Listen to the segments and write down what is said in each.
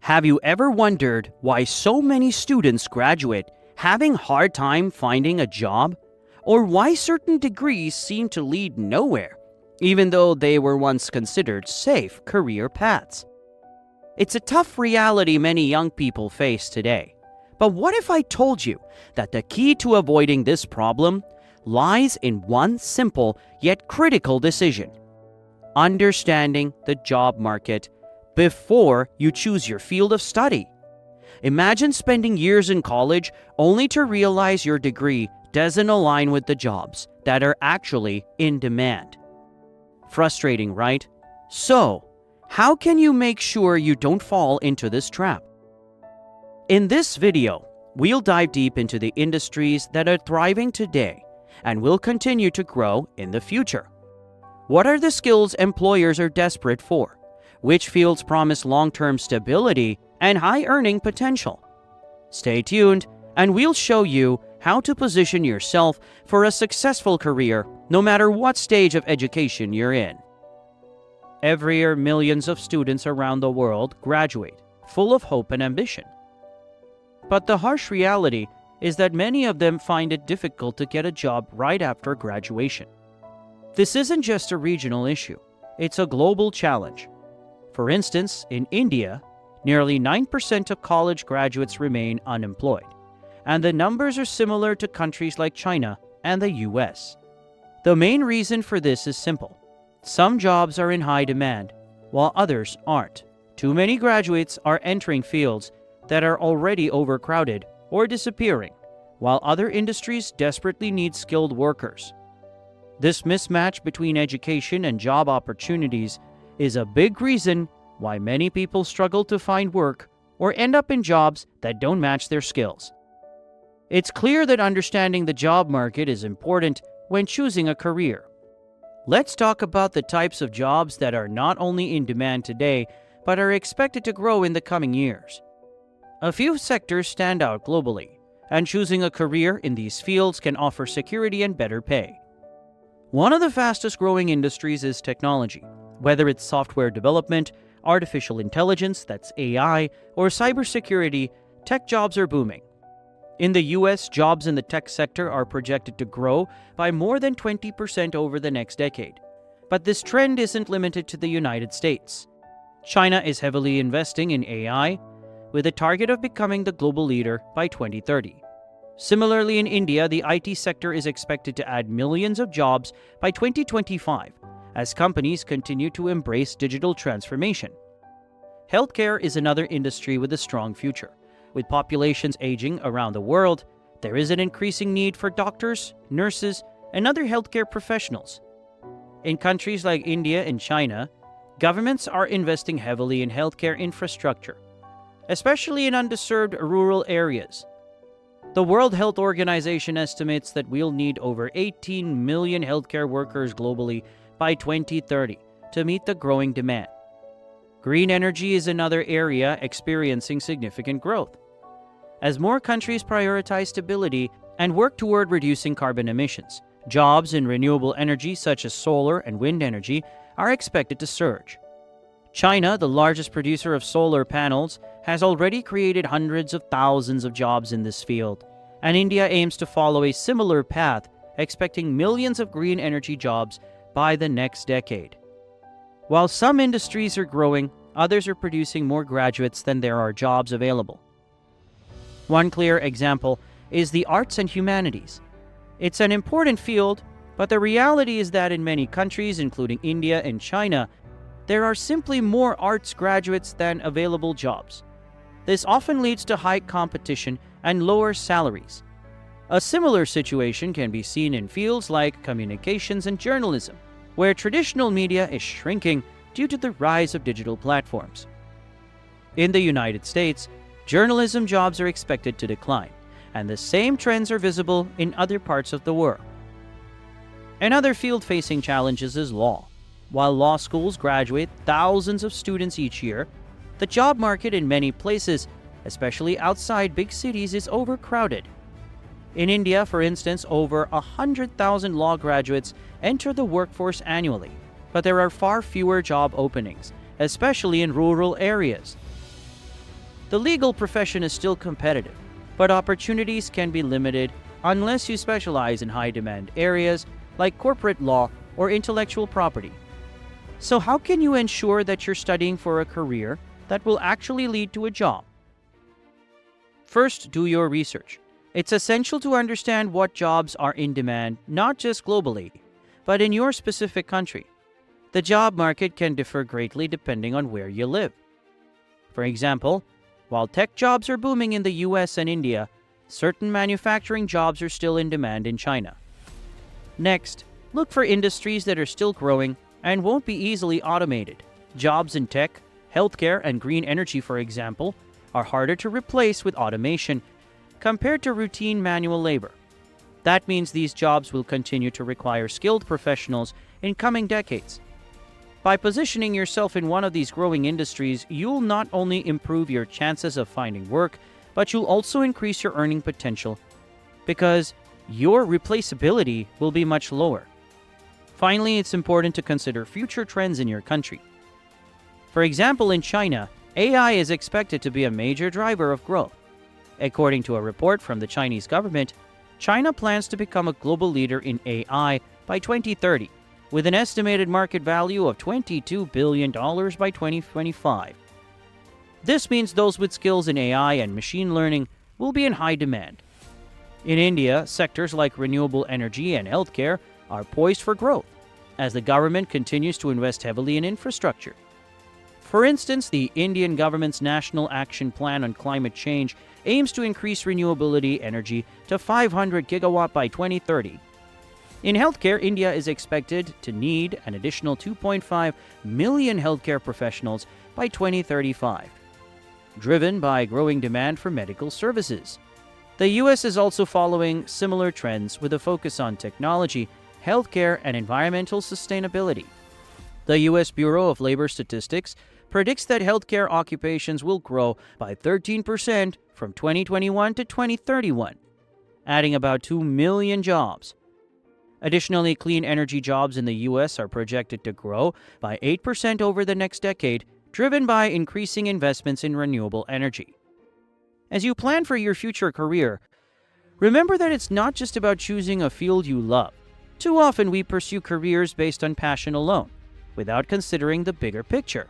Have you ever wondered why so many students graduate having hard time finding a job? Or why certain degrees seem to lead nowhere, even though they were once considered safe career paths? It's a tough reality many young people face today. But what if I told you that the key to avoiding this problem lies in one simple yet critical decision: understanding the job market before you choose your field of study? Imagine spending years in college only to realize your degree doesn't align with the jobs that are actually in demand. Frustrating, right? So, how can you make sure you don't fall into this trap? In this video, we'll dive deep into the industries that are thriving today and will continue to grow in the future. What are the skills employers are desperate for? Which fields promise long-term stability and high earning potential? Stay tuned, and we'll show you how to position yourself for a successful career no matter what stage of education you're in. Every year, millions of students around the world graduate, full of hope and ambition. But the harsh reality is that many of them find it difficult to get a job right after graduation. This isn't just a regional issue, it's a global challenge. For instance, in India, nearly 9% of college graduates remain unemployed, and the numbers are similar to countries like China and the US. The main reason for this is simple. Some jobs are in high demand, while others aren't. Too many graduates are entering fields that are already overcrowded or disappearing, while other industries desperately need skilled workers. This mismatch between education and job opportunities is a big reason why many people struggle to find work or end up in jobs that don't match their skills. It's clear that understanding the job market is important when choosing a career. Let's talk about the types of jobs that are not only in demand today, but are expected to grow in the coming years. A few sectors stand out globally, and choosing a career in these fields can offer security and better pay. One of the fastest growing industries is technology. Whether it's software development, artificial intelligence, that's AI, or cybersecurity, tech jobs are booming. In the US, jobs in the tech sector are projected to grow by more than 20% over the next decade. But this trend isn't limited to the United States. China is heavily investing in AI, with a target of becoming the global leader by 2030. Similarly, in India, the IT sector is expected to add millions of jobs by 2025, as companies continue to embrace digital transformation. Healthcare is another industry with a strong future. With populations aging around the world, there is an increasing need for doctors, nurses, and other healthcare professionals. In countries like India and China, governments are investing heavily in healthcare infrastructure, especially in underserved rural areas. The World Health Organization estimates that we'll need over 18 million healthcare workers globally by 2030 to meet the growing demand. Green energy is another area experiencing significant growth. As more countries prioritize stability and work toward reducing carbon emissions, jobs in renewable energy such as solar and wind energy are expected to surge. China, the largest producer of solar panels, has already created hundreds of thousands of jobs in this field, and India aims to follow a similar path, expecting millions of green energy jobs by the next decade. While some industries are growing, others are producing more graduates than there are jobs available. One clear example is the arts and humanities. It's an important field, but the reality is that in many countries, including India and China, there are simply more arts graduates than available jobs. This often leads to high competition and lower salaries. A similar situation can be seen in fields like communications and journalism, where traditional media is shrinking due to the rise of digital platforms. In the United States, journalism jobs are expected to decline, and the same trends are visible in other parts of the world. Another field facing challenges is law. While law schools graduate thousands of students each year, the job market in many places, especially outside big cities, is overcrowded. In India, for instance, over 100,000 law graduates enter the workforce annually, but there are far fewer job openings, especially in rural areas. The legal profession is still competitive, but opportunities can be limited unless you specialize in high-demand areas like corporate law or intellectual property. So how can you ensure that you're studying for a career that will actually lead to a job? First, do your research. It's essential to understand what jobs are in demand, not just globally, but in your specific country. The job market can differ greatly depending on where you live. For example, while tech jobs are booming in the US and India, certain manufacturing jobs are still in demand in China. Next, look for industries that are still growing and won't be easily automated. Jobs in tech, healthcare, and green energy, for example, are harder to replace with automation compared to routine manual labor. That means these jobs will continue to require skilled professionals in coming decades. By positioning yourself in one of these growing industries, you'll not only improve your chances of finding work, but you'll also increase your earning potential because your replaceability will be much lower. Finally, it's important to consider future trends in your country. For example, in China, AI is expected to be a major driver of growth. According to a report from the Chinese government, China plans to become a global leader in AI by 2030, with an estimated market value of $22 billion by 2025. This means those with skills in AI and machine learning will be in high demand. In India, sectors like renewable energy and healthcare are poised for growth, as the government continues to invest heavily in infrastructure. For instance, the Indian government's National Action Plan on Climate Change aims to increase renewable energy to 500 gigawatt by 2030. In healthcare, India is expected to need an additional 2.5 million healthcare professionals by 2035, driven by growing demand for medical services. The US is also following similar trends with a focus on technology, healthcare, and environmental sustainability. The US Bureau of Labor Statistics predicts that healthcare occupations will grow by 13% from 2021 to 2031, adding about 2 million jobs. Additionally, clean energy jobs in the US are projected to grow by 8% over the next decade, driven by increasing investments in renewable energy. As you plan for your future career, remember that it's not just about choosing a field you love. Too often we pursue careers based on passion alone, without considering the bigger picture.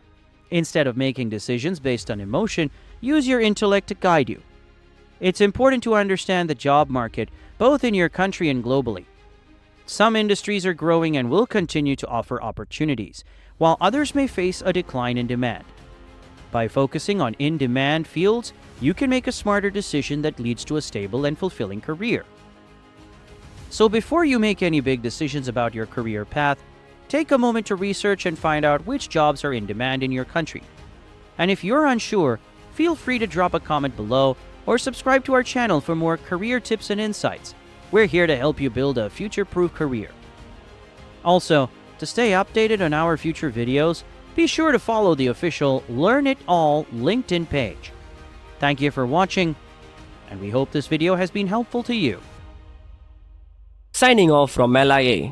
Instead of making decisions based on emotion, use your intellect to guide you. It's important to understand the job market, both in your country and globally. Some industries are growing and will continue to offer opportunities, while others may face a decline in demand. By focusing on in-demand fields, you can make a smarter decision that leads to a stable and fulfilling career. So before you make any big decisions about your career path, take a moment to research and find out which jobs are in demand in your country. And if you're unsure, feel free to drop a comment below or subscribe to our channel for more career tips and insights. We're here to help you build a future-proof career. Also, to stay updated on our future videos, be sure to follow the official Learn It All LinkedIn page. Thank you for watching, and we hope this video has been helpful to you. Signing off from LIA.